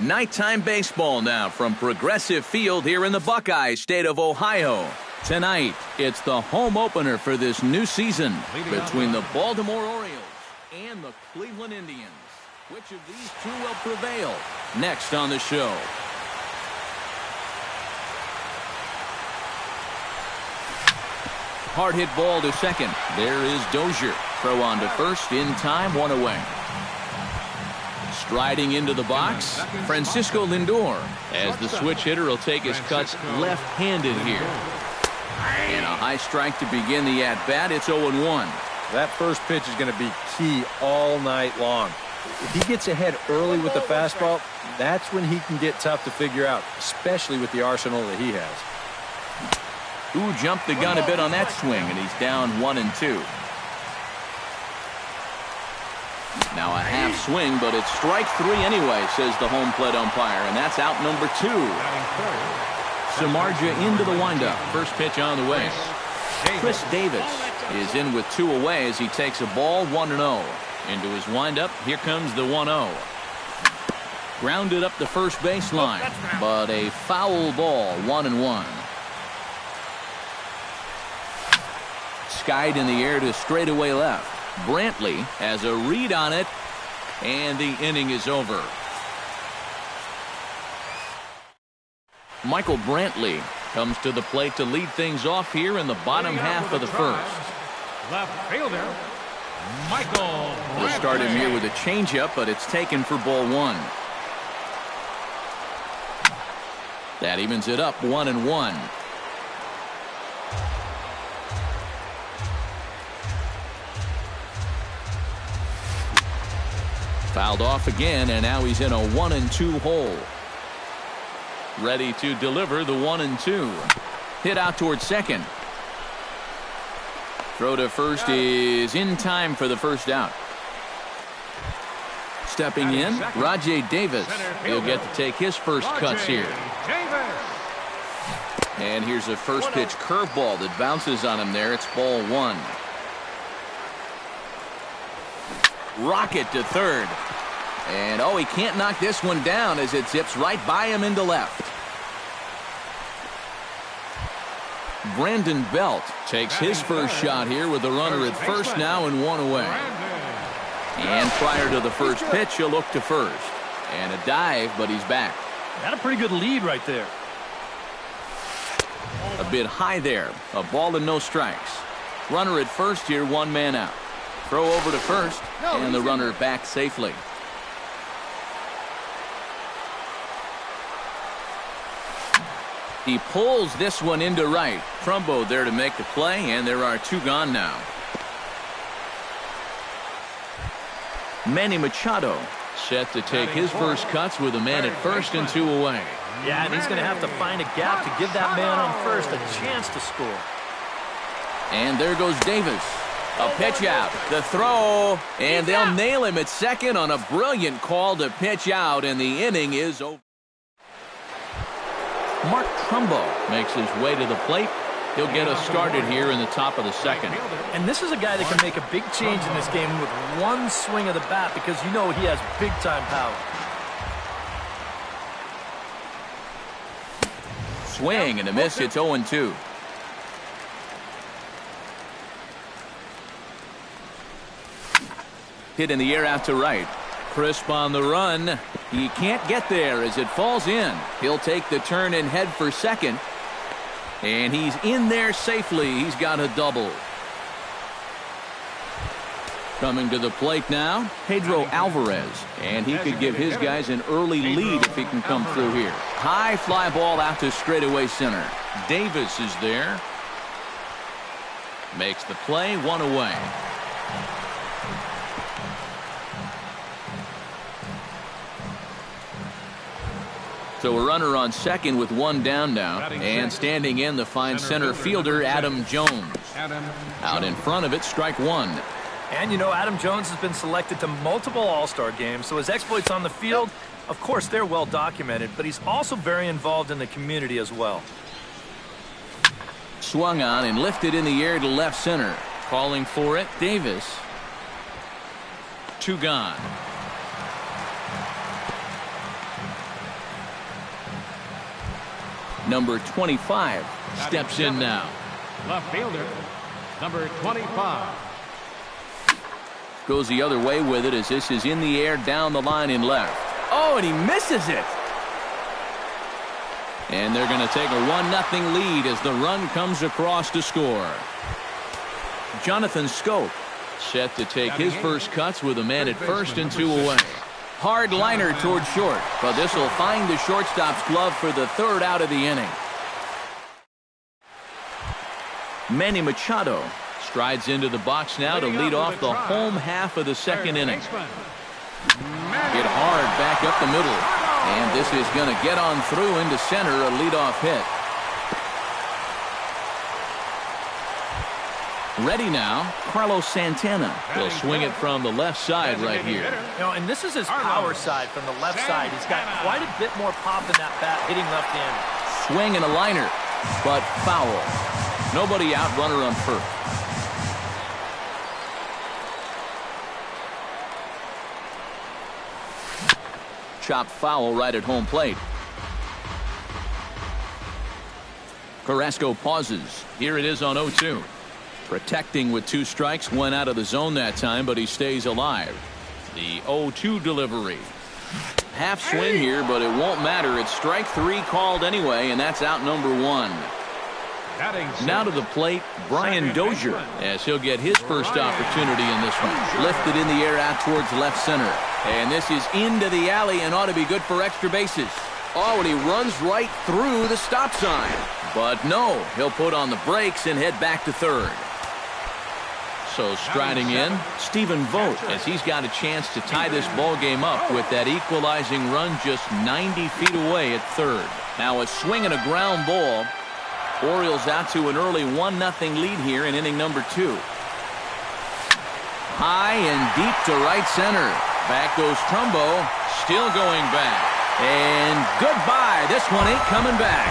Nighttime baseball now from Progressive Field here in the Buckeye State of Ohio. Tonight, it's the home opener for this new season between the Baltimore Orioles and the Cleveland Indians. Which of these two will prevail? Next on the show. Hard hit ball to second. There is Dozier. Throw on to first. In time, one away. Striding into the box, Francisco Lindor, as the switch hitter will take his cuts left-handed here. And a high strike to begin the at-bat. It's 0-1. That first pitch is going to be key all night long. If he gets ahead early with the fastball, that's when he can get tough to figure out, especially with the arsenal that he has. Ooh, jumped the gun a bit on that swing, and he's down 1-2. Now a half swing, but it's strike three anyway, says the home plate umpire, and that's out number 2. Samardzija into the windup. First pitch on the way. Chris Davis is in with 2 away as he takes a ball 1-0. Into his windup, here comes the 1-0. Grounded up the first baseline, but a foul ball, 1-1. Skied in the air to straightaway left. Brantley has a read on it, and the inning is over. Michael Brantley comes to the plate to lead things off here in the bottom half of the first. Left fielder, Michael Brantley. We'll start him here with a changeup, but it's taken for ball 1. That evens it up, 1-1. Fouled off again, and now he's in a 1-2 hole. Ready to deliver the 1-2. Hit out towards second. Throw to first is in time for the first out. Stepping in, Rajay Davis. He'll get to take his first cuts here. And here's a first pitch curveball that bounces on him there. It's ball 1. Rocket to third. And oh, he can't knock this one down as it zips right by him into left. Brandon Belt takes his first shot here with the runner at first now and 1 away. And prior to the first pitch, he'll look to first. And a dive, but he's back. Got a pretty good lead right there. A bit high there. A ball and no strikes. Runner at first here, one man out. Throw over to first, and the runner back safely. He pulls this one into right. Trumbo there to make the play, and there are two gone now. Manny Machado set to take his first cuts with a man at first and two away. Yeah, and he's going to have to find a gap to give that man on first a chance to score. And there goes Davis. A pitch out. The throw. And they'll nail him at second on a brilliant call to pitch out, and the inning is over. Mark Trumbo makes his way to the plate. He'll get us started here in the top of the second. And this is a guy that can make a big change in this game with one swing of the bat because you know he has big-time power. Swing and a miss. It's 0-2. Hit in the air out to right. Crisp on the run. He can't get there as it falls in. He'll take the turn and head for second. And he's in there safely. He's got a double. Coming to the plate now, Pedro Alvarez. And he could give his guys an early lead if he can come through here. High fly ball out to straightaway center. Davis is there. Makes the play, one away. So a runner on second with one down now. And standing in the fine center fielder, Adam Jones. Out in front of it, strike one. And you know, Adam Jones has been selected to multiple All-Star games, so his exploits on the field, of course, they're well documented, but he's also very involved in the community as well. Swung on and lifted in the air to left center. Calling for it, Davis. Two gone. Number 25 steps in now. Left fielder, number 25. Goes the other way with it as this is in the air down the line in left. Oh, and he misses it. And they're going to take a 1-0 lead as the run comes across to score. Jonathan Scope set to take his first cuts with a man at first and two away. Hard liner toward short, but this will find the shortstop's glove for the third out of the inning. Manny Machado strides into the box now to lead off the home half of the second inning. Hit hard back up the middle, and this is going to get on through into center, a leadoff hit. Ready now, Carlos Santana. He'll swing it from the left side right here. You know, and this is his power side from the left side. He's got quite a bit more pop in that bat hitting left-handed. Swing and a liner, but foul. Nobody out, runner on first. Chopped foul right at home plate. Carrasco pauses. Here it is on 0-2. Protecting with two strikes, went out of the zone that time, but he stays alive. The 0-2 delivery. Half swing here, but it won't matter. It's strike three called anyway, and that's out number one. Now to the plate, Brian Dozier, as he'll get his first opportunity in this one. Lifted in the air out towards left center. And this is into the alley and ought to be good for extra bases. Oh, and he runs right through the stop sign. But no, he'll put on the brakes and head back to third. So striding in, Stephen Vogt, as he's got a chance to tie this ball game up with that equalizing run just 90 feet away at third. Now a swing and a ground ball. Orioles out to an early 1-0 lead here in inning number 2. High and deep to right center. Back goes Trumbo, still going back. And goodbye. This one ain't coming back.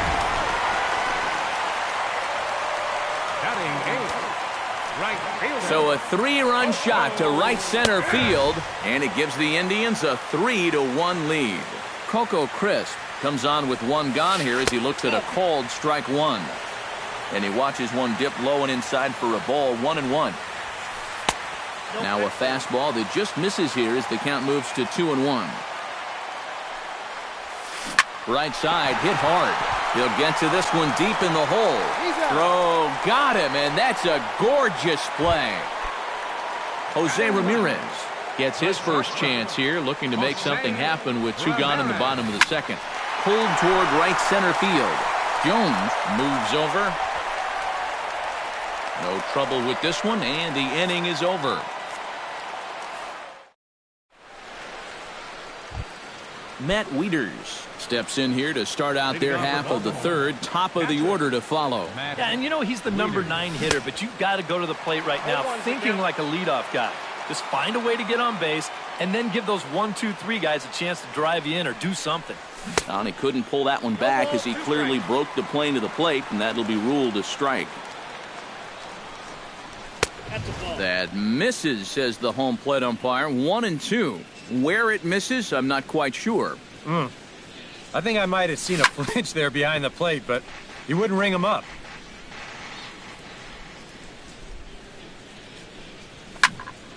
So a 3-run shot to right center field, and it gives the Indians a 3-1 lead. Coco Crisp comes on with one gone here as he looks at a called strike one. And he watches one dip low and inside for a ball, 1-1. Now a fastball that just misses here as the count moves to 2-1. Right side, hit hard. He'll get to this one deep in the hole. Throw, got him, and that's a gorgeous play. Jose Ramirez gets his first chance here, looking to make something happen with 2 gone in the bottom of the second. Pulled toward right center field. Jones moves over. No trouble with this one, and the inning is over. Matt Wieters steps in here to start out their half of the third. Top of the order to follow. Yeah, and you know he's the number 9 hitter, but you've got to go to the plate right now thinking like a leadoff guy. Just find a way to get on base, and then give those 1, 2, 3 guys a chance to drive you in or do something. And he couldn't pull that one back as he clearly broke the plane to the plate, and that'll be ruled a strike. That misses, says the home plate umpire. 1-2. Where it misses, I'm not quite sure. I think I might have seen a flinch there behind the plate, but he wouldn't ring him up.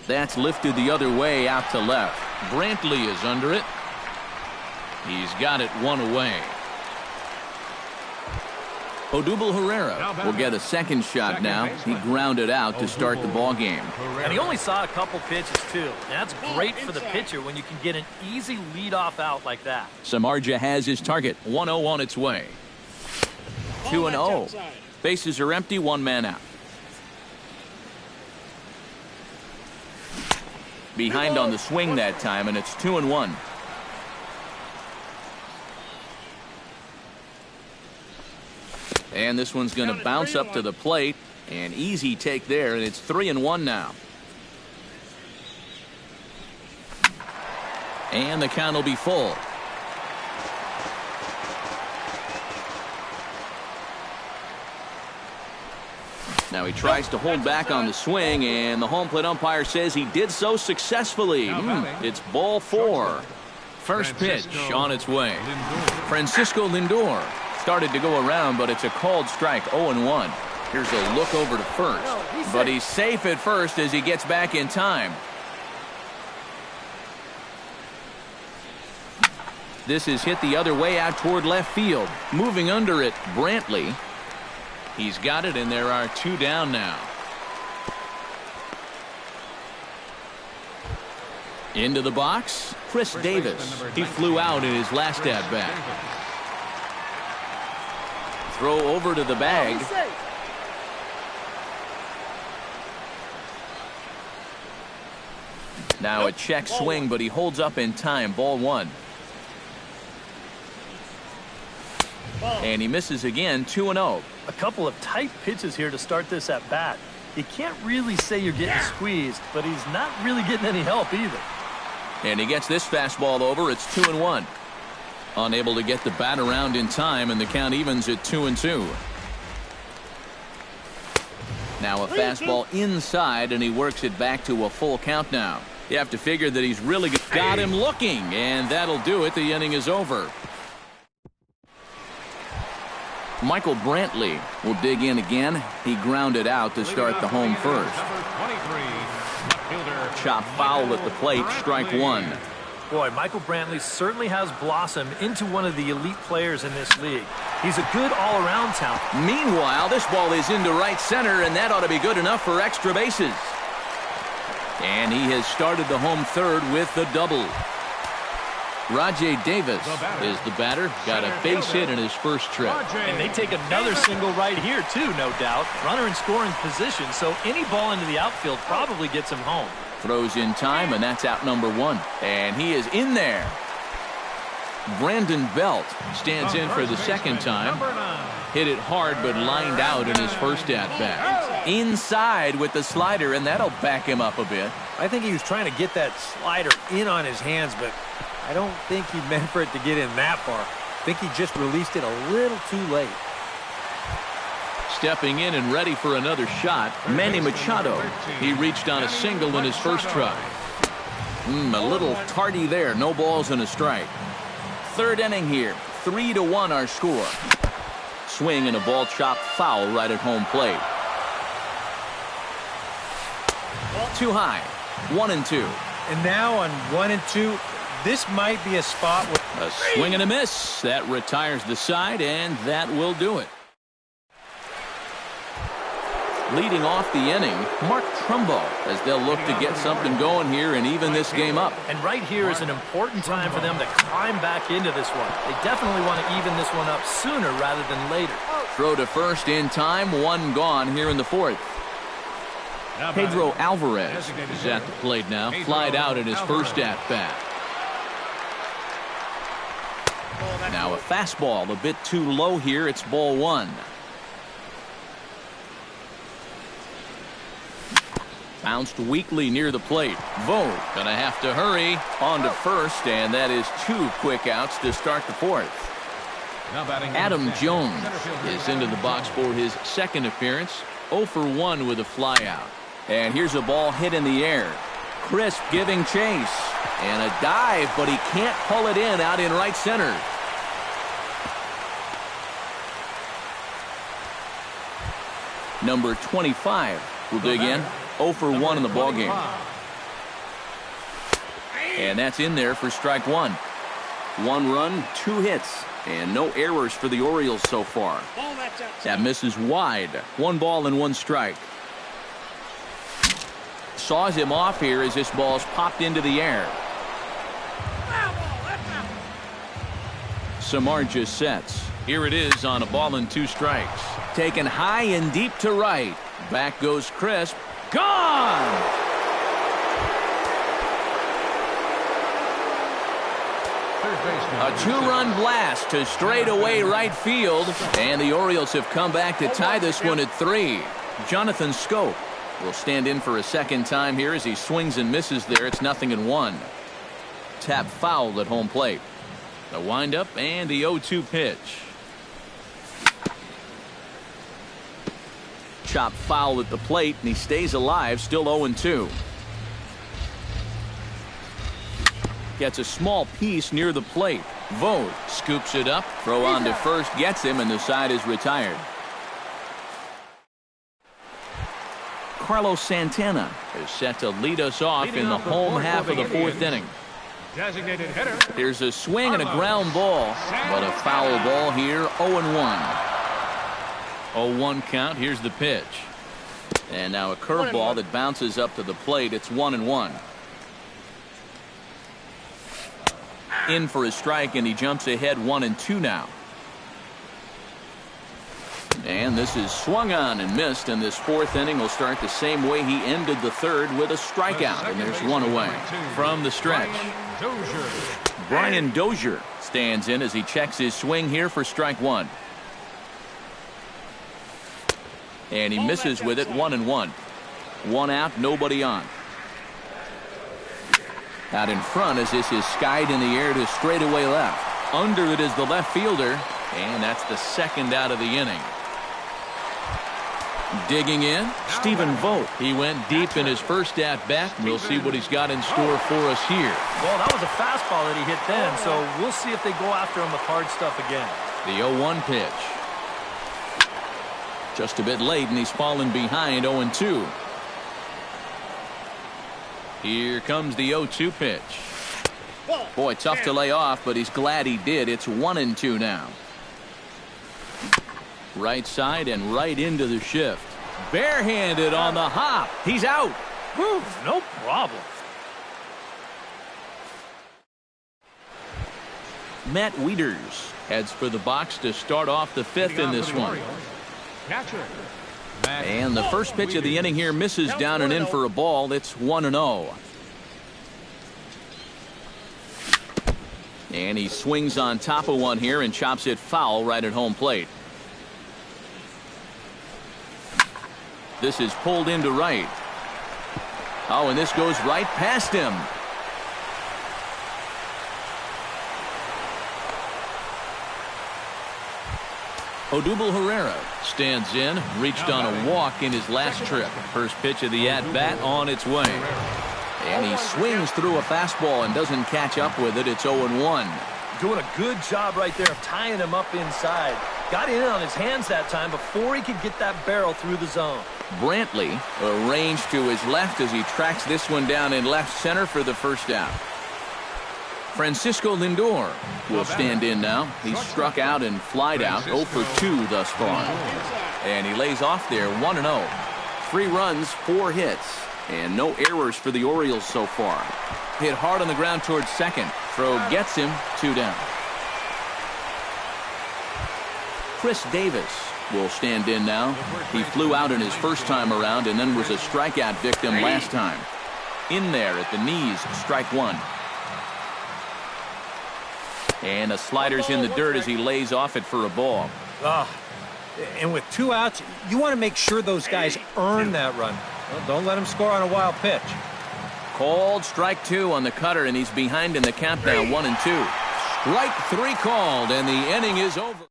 That's lifted the other way out to left. Brantley is under it. He's got it 1 away. Odubel Herrera will get a second shot now. He grounded out to start the ball game. And he only saw a couple pitches, too. That's great for the pitcher when you can get an easy leadoff out like that. Samardzija has his target. 1-0 on its way. 2-0. Bases are empty. 1 man out. Behind on the swing that time, and it's 2-1. And this one's going to bounce up to the plate. An easy take there, and it's 3-1 now. And the count will be full. Now he tries to hold back on the swing, and the home plate umpire says he did so successfully. It's ball 4. First pitch on its way. Francisco Lindor started to go around, but it's a called strike. 0-1. Here's a look over to first, but he's safe at first as he gets back in time. This is hit the other way out toward left field. Moving under it, Brantley. He's got it, and there are 2 down now. Into the box, Chris Davis. He flew out in his last at-bat. Throw over to the bag. Now a check swing, but he holds up in time. Ball 1. And he misses again. 2-0. A couple of tight pitches here to start this at bat. You can't really say you're getting squeezed, but he's not really getting any help either. And he gets this fastball over. It's 2-1. Unable to get the bat around in time, and the count evens at 2-2. Now a fastball inside, and he works it back to a full count now. You have to figure that he's really got him looking, and that'll do it. The inning is over. Michael Brantley will dig in again. He grounded out to start the home first. Chop foul at the plate, strike 1. Boy, Michael Brantley certainly has blossomed into one of the elite players in this league. He's a good all-around talent. Meanwhile, this ball is into right center, and that ought to be good enough for extra bases. And he has started the home third with the double. Rajay Davis is the batter. Got a base hit in his first trip. And they take another single right here, too, no doubt. Runner in scoring position, so any ball into the outfield probably gets him home. Throws in time, and that's out number 1. And he is in there. Brandon Belt stands in for the second time. Hit it hard, but lined out in his first at-bat. Inside with the slider, and that'll back him up a bit. I think he was trying to get that slider in on his hands, but I don't think he meant for it to get in that far. I think he just released it a little too late. Stepping in and ready for another shot, Manny Machado. He reached on a single in his first try. A little tardy there. No balls and a strike. Third inning here. 3-1 our score. Swing and a ball chopped foul right at home plate. Too high. 1-2. And now on 1-2, this might be a spot where A swing and a miss. That retires the side, and that will do it. Leading off the inning, Mark Trumbo, as they'll look to get something going here and even this game up. And right here is an important time for them to climb back into this one. They definitely want to even this one up sooner rather than later. Throw to first in time, one gone here in the fourth. Pedro Alvarez is at the plate now, flied out at his first at-bat. Now a fastball a bit too low here. It's ball one. Bounced weakly near the plate. Vogt gonna have to hurry on to first, and that is two quick outs to start the fourth. Adam Jones is into the box for his second appearance. 0 for 1 with a flyout. And here's a ball hit in the air. Crisp giving chase. And a dive, but he can't pull it in out in right center. Number 25 will dig in. 0 for 1 in the ballgame. And that's in there for strike one. 1 run, 2 hits, and no errors for the Orioles so far. That misses wide. 1 ball and 1 strike. Saws him off here as this ball's popped into the air. Samar just sets. Here it is on a ball and 2 strikes. Taken high and deep to right. Back goes Crisp. Gone! A 2-run blast to straightaway right field. And the Orioles have come back to tie this one at 3. Jonathan Scope will stand in for a second time here as he swings and misses there. It's 0-1. Tap foul at home plate. The windup and the 0-2 pitch. Chop foul at the plate, and he stays alive, still 0-2. Gets a small piece near the plate. Vogt scoops it up, throw on to first, gets him, and the side is retired. Carlos Santana is set to lead us off in the home half of the fourth inning. Designated hitter. Here's a swing and a ground ball, but a foul ball here, 0-1. 0-1 count. Here's the pitch. And now a curveball that bounces up to the plate. It's 1-1. In for a strike, and he jumps ahead 1-2 now. And this is swung on and missed, and this fourth inning will start the same way he ended the third, with a strikeout, and there's one away. From the stretch, Brian Dozier stands in as he checks his swing here for strike one. And he misses with it, 1-1. 1 out, nobody on. Out in front as this is skied in the air to straightaway left. Under it is the left fielder, and that's the second out of the inning. Digging in, Stephen Vogt. He went deep in his first at-bat. We'll see what he's got in store for us here. Well, that was a fastball that he hit then, so we'll see if they go after him with hard stuff again. The 0-1 pitch. Just a bit late, and he's fallen behind 0-2. Here comes the 0-2 pitch. Boy, tough to lay off, but he's glad he did. It's 1-2 now. Right side and right into the shift. Barehanded on the hop. He's out. Whew, no problem. Matt Wieters heads for the box to start off the fifth in this one. And the first pitch of the inning here misses down and in for a ball. It's 1-0. And he swings on top of one here and chops it foul right at home plate. This is pulled into right. Oh, and this goes right past him. Odubel Herrera stands in, reached on a walk in his last trip. First pitch of the at-bat on its way. And he swings through a fastball and doesn't catch up with it. It's 0-1. Doing a good job right there of tying him up inside. Got in on his hands that time before he could get that barrel through the zone. Brantley arranged to his left as he tracks this one down in left center for the first out. Francisco Lindor will stand in now. He's struck out and flied out 0 for 2 thus far. And he lays off there 1-0. 3 runs, 4 hits, and no errors for the Orioles so far. Hit hard on the ground towards second. Throw gets him 2 down. Chris Davis will stand in now. He flew out in his first time around and then was a strikeout victim last time. In there at the knees, strike 1. And a slider's in the dirt as he lays off it for a ball. And with 2 outs, you want to make sure those guys earn that run. Well, don't let them score on a wild pitch. Called strike 2 on the cutter, and he's behind in the count now, 1-2. Strike 3 called, and the inning is over.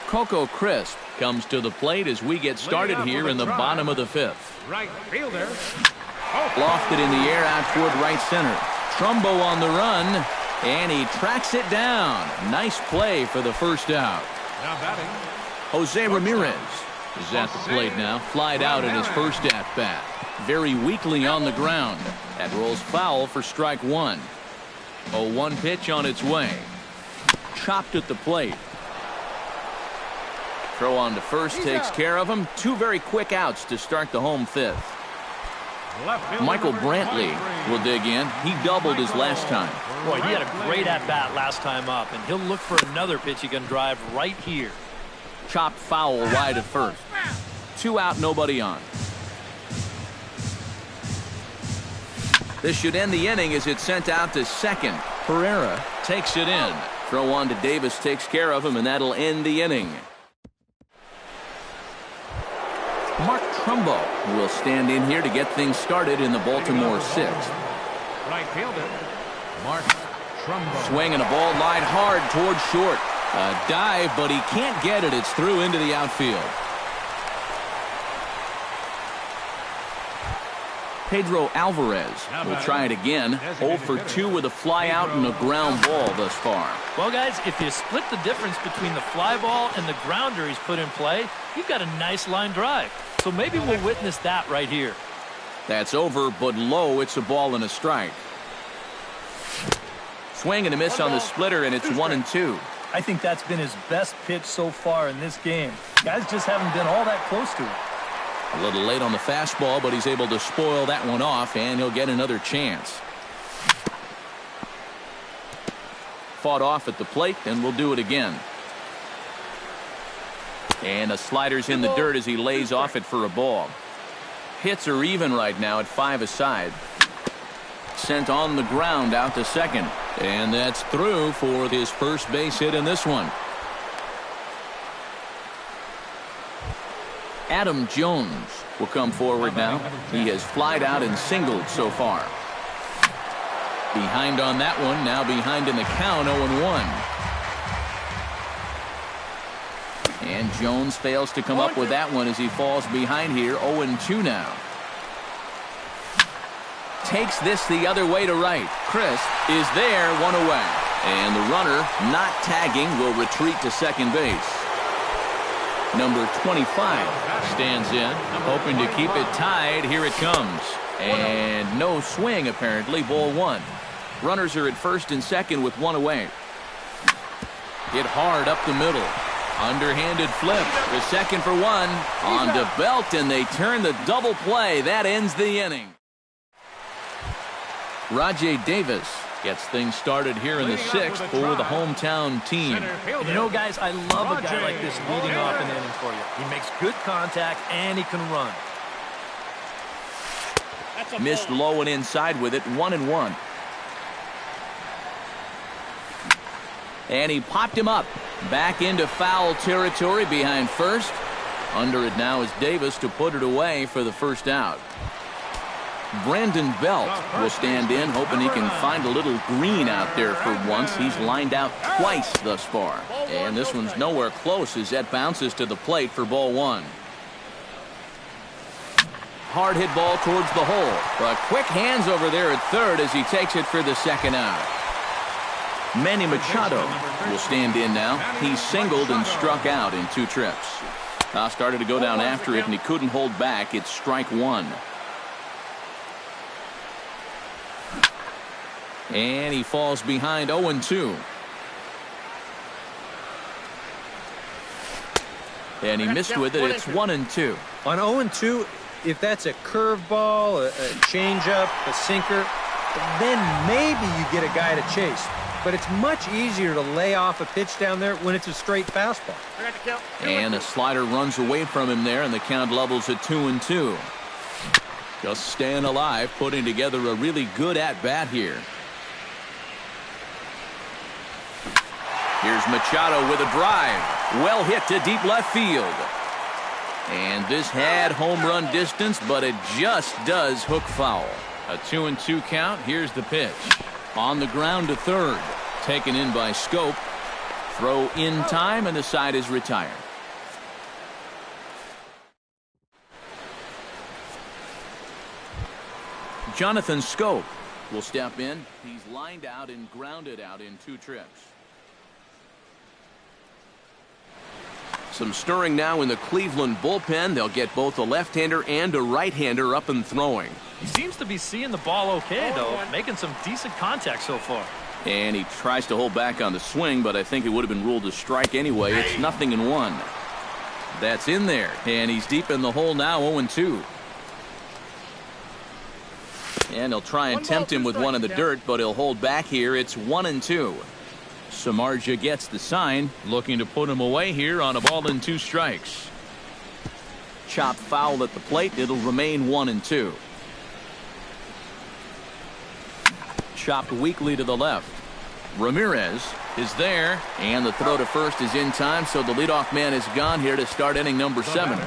Coco Crisp comes to the plate as we get started here in the bottom of the 5th. Right fielder. Lofted in the air out toward right center. Trumbo on the run, and he tracks it down. Nice play for the first out. Now batting. Jose Ramirez is at the plate now. Flied out in his first at-bat. Very weakly on the ground. That rolls foul for strike 1. 0-1 pitch on its way. Chopped at the plate. Throw on to first takes care of him. 2 very quick outs to start the home 5th. Michael Brantley will dig in. He doubled his last time. Boy, he had a great at-bat last time up, and he'll look for another pitch he can drive right here. Chopped foul wide of first. 2 out, nobody on. This should end the inning as it's sent out to second. Pereira takes it in. Throw on to Davis takes care of him, and that'll end the inning. Mark Trumbo will stand in here to get things started in the Baltimore 6th. Right fielder. Mark Trumbo. Swinging a ball line hard towards short. A dive, but he can't get it. It's through into the outfield. Pedro Alvarez will try it again. 0 for 2 with a fly out and a ground ball thus far. Well, guys, if you split the difference between the fly ball and the grounder he's put in play, you've got a nice line drive. So maybe we'll witness that right here. That's over, but low. It's a ball and a strike. Swing and a miss on the splitter, and it's 1-2. I think that's been his best pitch so far in this game. Guys just haven't been all that close to it. A little late on the fastball, but he's able to spoil that one off, and he'll get another chance. Fought off at the plate, and we'll do it again. And a slider's in the dirt as he lays off it for a ball. Hits are even right now at 5 aside. Sent on the ground out to second. And that's through for his first base hit in this one. Adam Jones will come forward now. He has flied out and singled so far. Behind on that one, now behind in the count, 0-1. And Jones fails to come up with that one as he falls behind here, 0-2 now. Takes this the other way to right. Crisp is there, 1 away. And the runner, not tagging, will retreat to second base. Number 25 stands in, hoping to keep it tied. Here it comes. And no swing, apparently. Ball 1. Runners are at first and second with 1 away. Hit hard up the middle. Underhanded flip. The second for 1. On to Belt, and they turn the double play. That ends the inning. Rajay Davis gets things started here in the 6th for the hometown team. And you know, guys, I love a guy like this leading off an inning for you. He makes good contact, and he can run. Missed low and inside with it, 1-1. And he popped him up. Back into foul territory behind first. Under it now is Davis to put it away for the first out. Brandon Belt will stand in, hoping he can find a little green out there for once. He's lined out twice thus far. And this one's nowhere close as that bounces to the plate for ball 1. Hard hit ball towards the hole. But quick hands over there at third as he takes it for the second out. Manny Machado will stand in now. He singled and struck out in 2 trips. Started to go down after it, and he couldn't hold back. It's strike 1. And he falls behind 0-2. And he missed with it. It's 1-2. On 0-2, if that's a curveball, a changeup, a sinker, then maybe you get a guy to chase. But it's much easier to lay off a pitch down there when it's a straight fastball. And a slider runs away from him there, and the count levels at 2-2. Just staying alive, putting together a really good at-bat here. Here's Machado with a drive. Well hit to deep left field. And this had home run distance, but it just does hook foul. A 2-2 count. Here's the pitch. On the ground to third. Taken in by Scope. Throw in time, and the side is retired. Jonathan Scope will step in. He's lined out and grounded out in 2 trips. Some stirring now in the Cleveland bullpen. They'll get both a left-hander and a right-hander up and throwing. He seems to be seeing the ball okay, though, making some decent contact so far. And he tries to hold back on the swing, but I think it would have been ruled a strike anyway. It's 0-1. That's in there, and he's deep in the hole now, 0-2. And he'll try and tempt him with one in the dirt, but he'll hold back here. It's 1-2. Samardzija gets the sign, looking to put him away here on a ball and 2 strikes. Chop foul at the plate. It'll remain 1-2. Chopped weakly to the left. Ramirez is there, and the throw to first is in time, so the leadoff man is gone here to start inning number 7.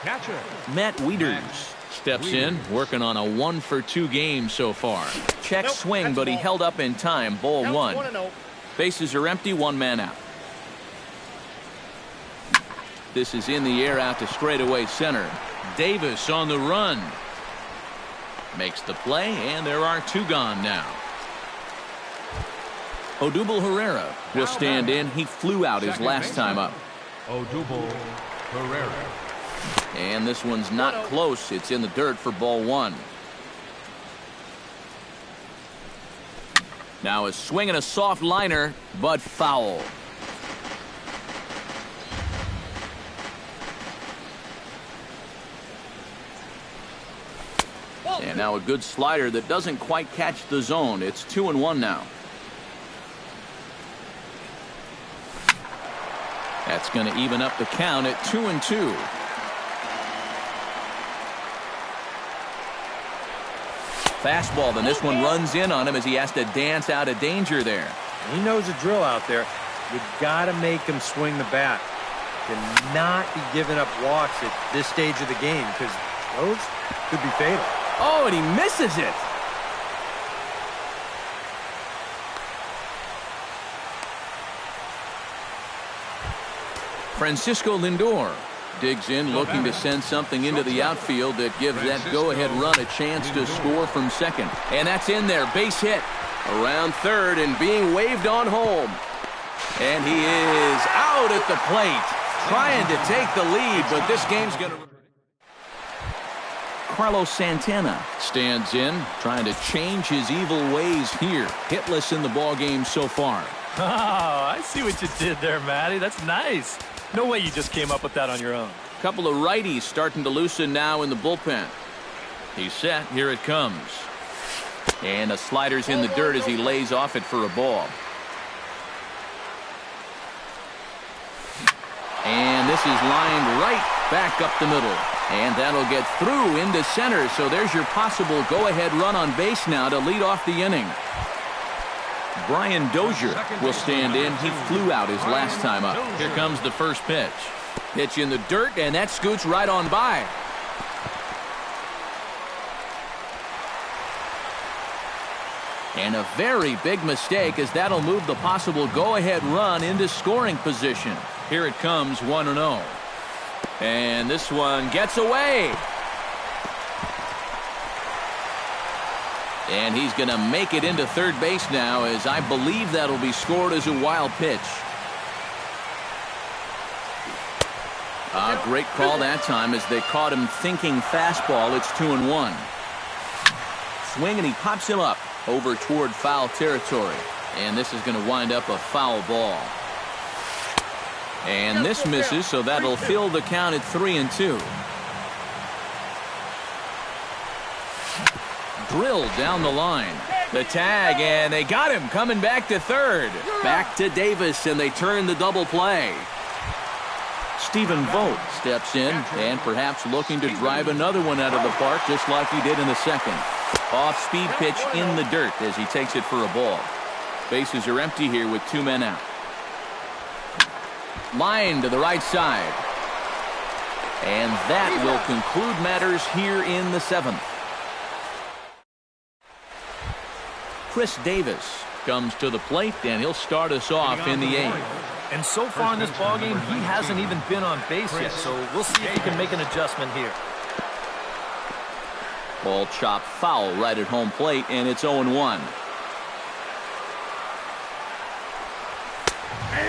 Catcher. Matt Wieters steps in, working on a 1-for-2 game so far. Check swing, but he held up in time. Ball 1. Bases are empty, 1 man out. This is in the air out to straightaway center. Davis on the run. Makes the play, and there are 2 gone now. Odubel Herrera will stand in. He flew out his last time up. Odubel Herrera. And this one's not close. It's in the dirt for ball 1. Now a swing and a soft liner, but foul. And now a good slider that doesn't quite catch the zone. It's 2-1 now. That's going to even up the count at 2-2. Fastball, then this one runs in on him as he has to dance out of danger there. He knows the drill out there. You got to make him swing the bat. Cannot be giving up walks at this stage of the game, because those could be fatal. Oh, and he misses it. Francisco Lindor digs in, looking to send something into the outfield that gives that go-ahead run a chance to score from second. And that's in there. Base hit around third and being waved on home. And he is out at the plate, trying to take the lead, but this game's going to... Carlos Santana stands in, trying to change his evil ways here. Hitless in the ballgame so far. Oh, I see what you did there, Matty. That's nice. No way you just came up with that on your own. Couple of righties starting to loosen now in the bullpen. He's set. Here it comes. And a slider's in the dirt as he lays off it for a ball. And this is lined right back up the middle. And that'll get through into center. So there's your possible go-ahead run on base now to lead off the inning. Brian Dozier will stand in. He flew out his last time up. Here comes the first pitch. Pitch in the dirt, and that scoots right on by. And a very big mistake, as that'll move the possible go-ahead run into scoring position. Here it comes, 1-0. And this one gets away. And he's going to make it into third base now, as I believe that'll be scored as a wild pitch. A great call that time as they caught him thinking fastball. It's 2-1. Swing, and he pops him up over toward foul territory. And this is going to wind up a foul ball. And this misses, so that'll fill the count at 3-2. Drilled down the line. The tag, and they got him coming back to third. Back to Davis, and they turn the double play. Stephen Vogt steps in and perhaps looking to drive another one out of the park, just like he did in the second. Off-speed pitch in the dirt as he takes it for a ball. Bases are empty here with 2 men out. Line to the right side. And that will conclude matters here in the 7th. Chris Davis comes to the plate, and he'll start us off in the 8th. And so far in this ballgame, he hasn't even been on base yet, so we'll see if he can make an adjustment here. Ball chopped foul right at home plate, and it's 0-1.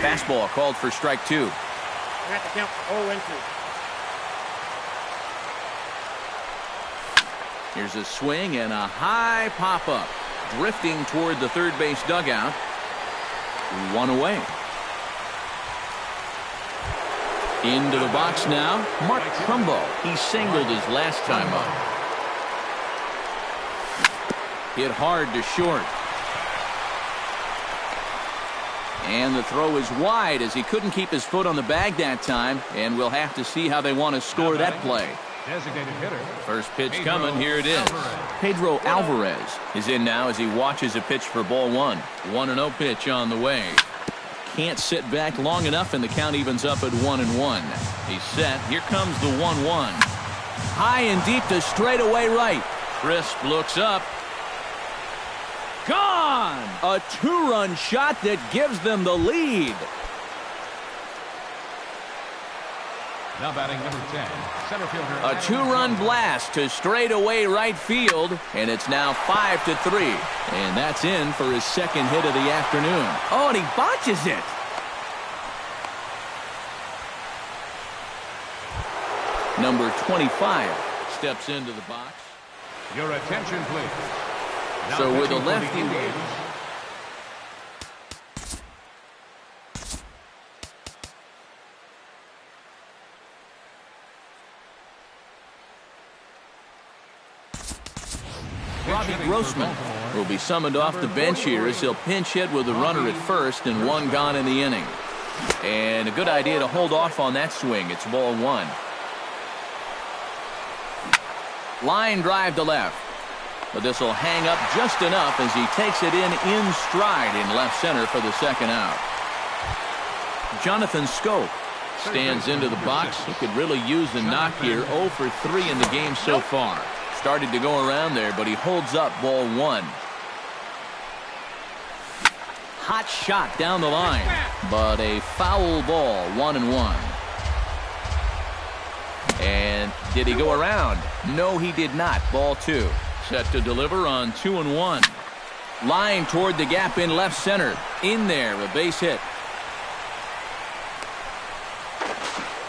Fastball called for strike 2. At the count, 0-2. Here's a swing and a high pop-up. Drifting toward the third base dugout. 1 away. Into the box now. Mark Trumbo. He singled his last time up. Hit hard to short. And the throw is wide as he couldn't keep his foot on the bag that time. And we'll have to see how they want to score that play. Designated hitter. First pitch coming. Here it is. Pedro Alvarez is in now as he watches a pitch for ball 1. 1-0 pitch on the way. Can't sit back long enough, and the count evens up at 1-1. He's set. Here comes the 1-1. High and deep to straightaway right. Crisp looks up. Gone! A 2-run shot that gives them the lead. Now batting number 10, center fielder. A 2-run blast to straightaway right field, and it's now 5-3. And that's in for his second hit of the afternoon. Oh, and he botches it. Number 25 steps into the box. Your attention, please. Now So with a pitching for the lefty. Indians, Robbie Grossman will be summoned off the bench here as he'll pinch hit with a runner at first and 1 gone in the inning. And a good idea to hold off on that swing. It's ball 1. Line drive to left. But this will hang up just enough as he takes it in stride in left center for the second out. Jonathan Scope stands into the box. He could really use the knock here. 0 for 3 in the game so far. Started to go around there, but he holds up ball 1. Hot shot down the line, but a foul ball. 1-1. And did he go around? No, he did not. Ball 2. Set to deliver on 2-1. Line toward the gap in left center. In there, a base hit.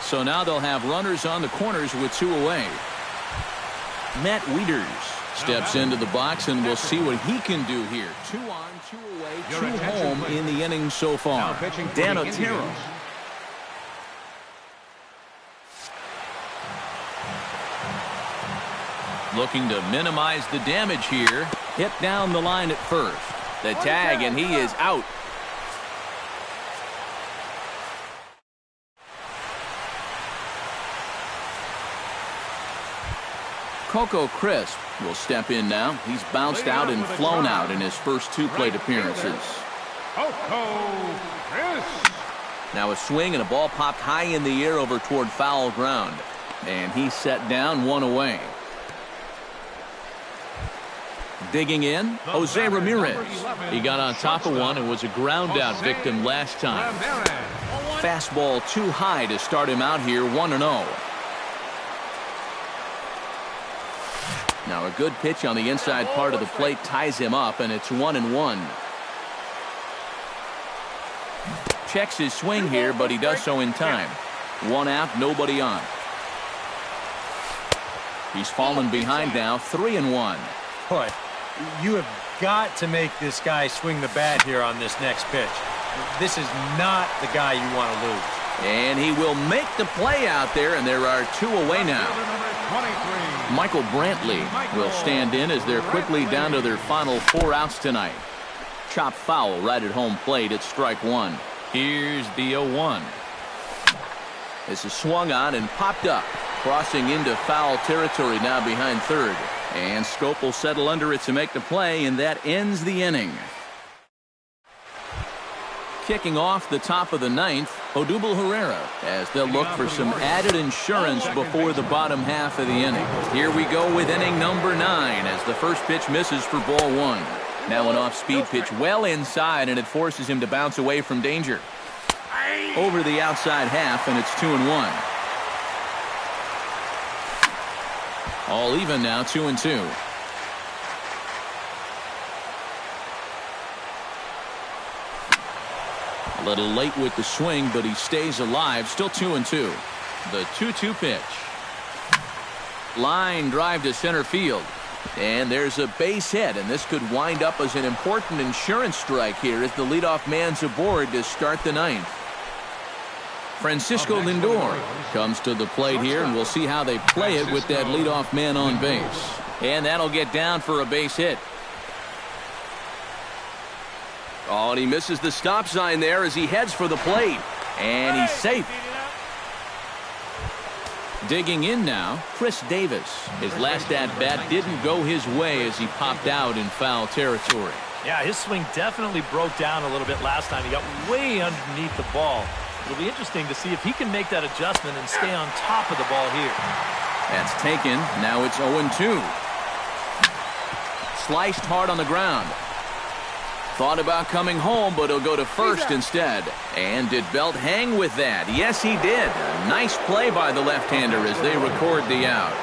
So now they'll have runners on the corners with 2 away. Matt Wieters steps into the box, and we'll see what he can do here. 2 on, 2 away, 2 home in the inning so far. Dan Otero. Looking to minimize the damage here. Hit down the line at first. The tag, and he is out. Coco Crisp will step in now. He's bounced out and flown out in his first 2 plate appearances. Coco Crisp. Now a swing and a ball popped high in the air over toward foul ground. And he's set down, 1 away. Digging in, Jose Ramirez. He got on top of one and was a ground out victim last time. Fastball too high to start him out here, 1-0. Now a good pitch on the inside part of the plate ties him up, and it's 1-1. Checks his swing here, but he does so in time. 1 out, nobody on. He's fallen behind now, 3-1. Boy, you have got to make this guy swing the bat here on this next pitch. This is not the guy you want to lose. And he will make the play out there, and there are 2 away now. Michael Brantley will stand in as they're quickly down to their final 4 outs tonight. Chopped foul right at home plate. It's strike 1. Here's the 0-1. This is swung on and popped up. Crossing into foul territory now behind third. And Scope will settle under it to make the play, and that ends the inning. Kicking off the top of the 9th, Odubel Herrera, as they'll look for some added insurance before the bottom half of the inning. Here we go with inning number 9 as the first pitch misses for ball 1. Now an off-speed pitch well inside, and it forces him to bounce away from danger. Over the outside half, and it's 2-1. All even now, 2-2. A little late with the swing, but he stays alive. Still 2-2. The 2-2 pitch. Line drive to center field. And there's a base hit, and this could wind up as an important insurance strike here as the leadoff man's aboard to start the 9th. Francisco Lindor comes to the plate here, and we'll see how they play it with that leadoff man on base. And that'll get down for a base hit. Oh, and he misses the stop sign there as he heads for the plate. And he's safe. Digging in now, Chris Davis. His last at-bat didn't go his way as he popped out in foul territory. Yeah, his swing definitely broke down a little bit last time. He got way underneath the ball. It'll be interesting to see if he can make that adjustment and stay on top of the ball here. That's taken. Now it's 0-2. Sliced hard on the ground. Thought about coming home, but he'll go to first instead. And did Belt hang with that? Yes, he did. A nice play by the left-hander as they record the out.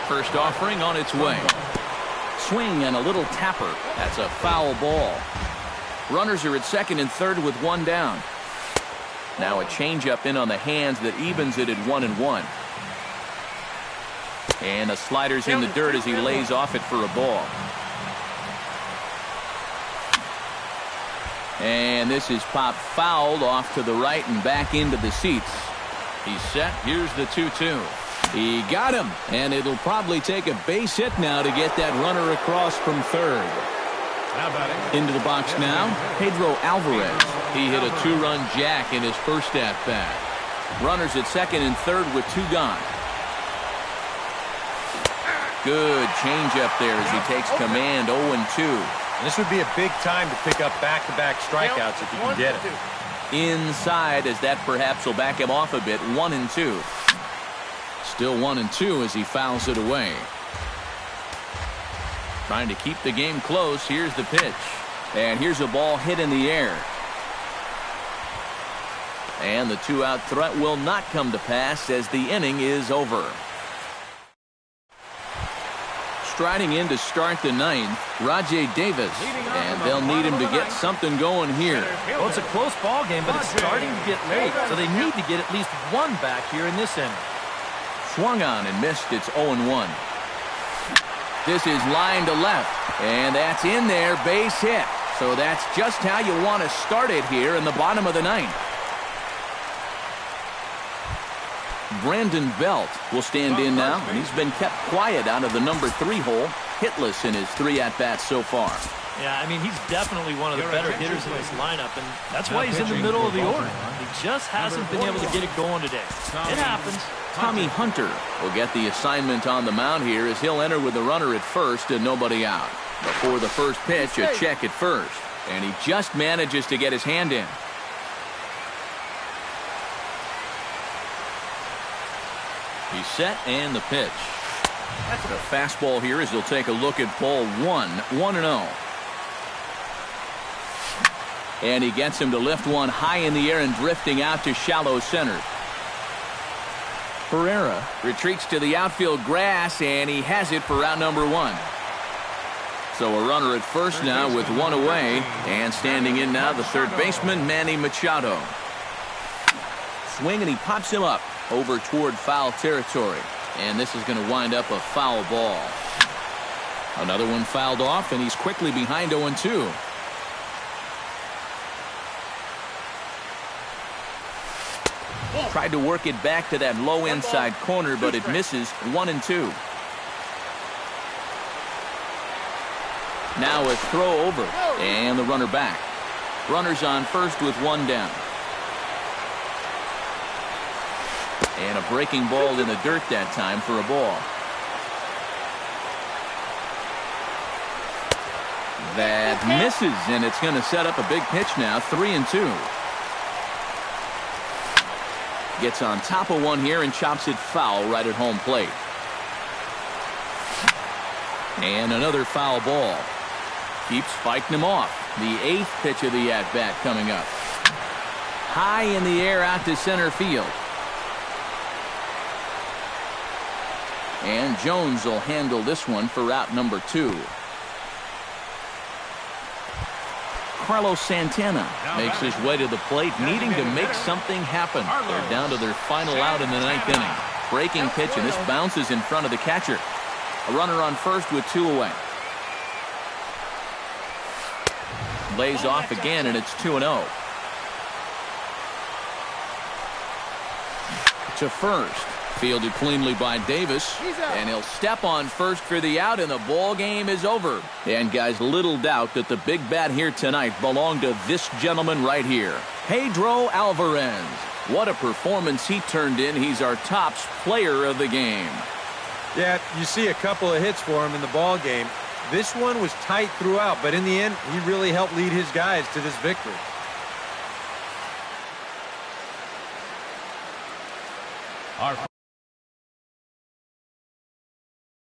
First offering on its way. Swing and a little tapper. That's a foul ball. Runners are at second and third with 1 down. Now a changeup in on the hands that evens it at 1-1. And a slider's in the dirt as he lays off it for a ball. And this is popped fouled off to the right and back into the seats. He's set. Here's the 2-2. He got him, and it'll probably take a base hit now to get that runner across from third. Into the box now, Pedro Alvarez. He hit a 2-run jack in his first at-bat. Runners at second and third with 2 gone. Good changeup there as he takes command. 0-2. And this would be a big time to pick up back-to-back strikeouts if you can get it. Inside as that perhaps will back him off a bit. 1-2. Still 1-2 as he fouls it away. Trying to keep the game close. Here's the pitch. And here's a ball hit in the air. And the 2-out threat will not come to pass as the inning is over. Striding in to start the 9th, Rajay Davis. And they'll need him to get something going here. Well, it's a close ball game, but it's starting to get late, so they need to get at least 1 back here in this inning. Swung on and missed. It's 0-1. This is line to left, and that's in there, base hit. So that's just how you want to start it here in the bottom of the 9th. Brandon Belt will stand in now, and he's been kept quiet out of the number 3 hole, hitless in his 3 at-bats so far. Yeah, I mean, he's definitely one of the better hitters in this lineup, and that's why he's in the middle of the order. He just hasn't been able to get it going today. It happens. Tommy Hunter will get the assignment on the mound here as he'll enter with a runner at first and nobody out. Before the first pitch, a check at first, and he just manages to get his hand in. He's set, and the pitch. That's a fastball here as he'll take a look at ball 1, 1-0. And he gets him to lift one high in the air and drifting out to shallow center. Pereira retreats to the outfield grass, and he has it for out number 1. So a runner at first now with 1 away, and standing in now the third baseman, Manny Machado. Swing, and he pops him up over toward foul territory, and this is going to wind up a foul ball. Another one fouled off, and he's quickly behind 0-2. Tried to work it back to that low inside corner, but it misses. 1-2. Now a throw over, and the runner back. Runners on first with 1 down. And a breaking ball in the dirt that time for a ball. That misses, and it's going to set up a big pitch now. 3-2. Gets on top of one here and chops it foul right at home plate. And another foul ball. Keeps fighting him off. The 8th pitch of the at-bat coming up. High in the air out to center field. And Jones will handle this one for out number 2. Carlos Santana makes his way to the plate, needing to make something happen. They're down to their final out in the 9th inning. Breaking pitch, and this bounces in front of the catcher. A runner on first with 2 away. Lays off again, and it's 2-0. To first. Fielded cleanly by Davis, and he'll step on first for the out, and the ball game is over. And guys, little doubt that the big bat here tonight belonged to this gentleman right here, Pedro Alvarez. What a performance he turned in. He's our tops player of the game. Yeah, you see a couple of hits for him in the ball game. This one was tight throughout, but in the end, he really helped lead his guys to this victory. Our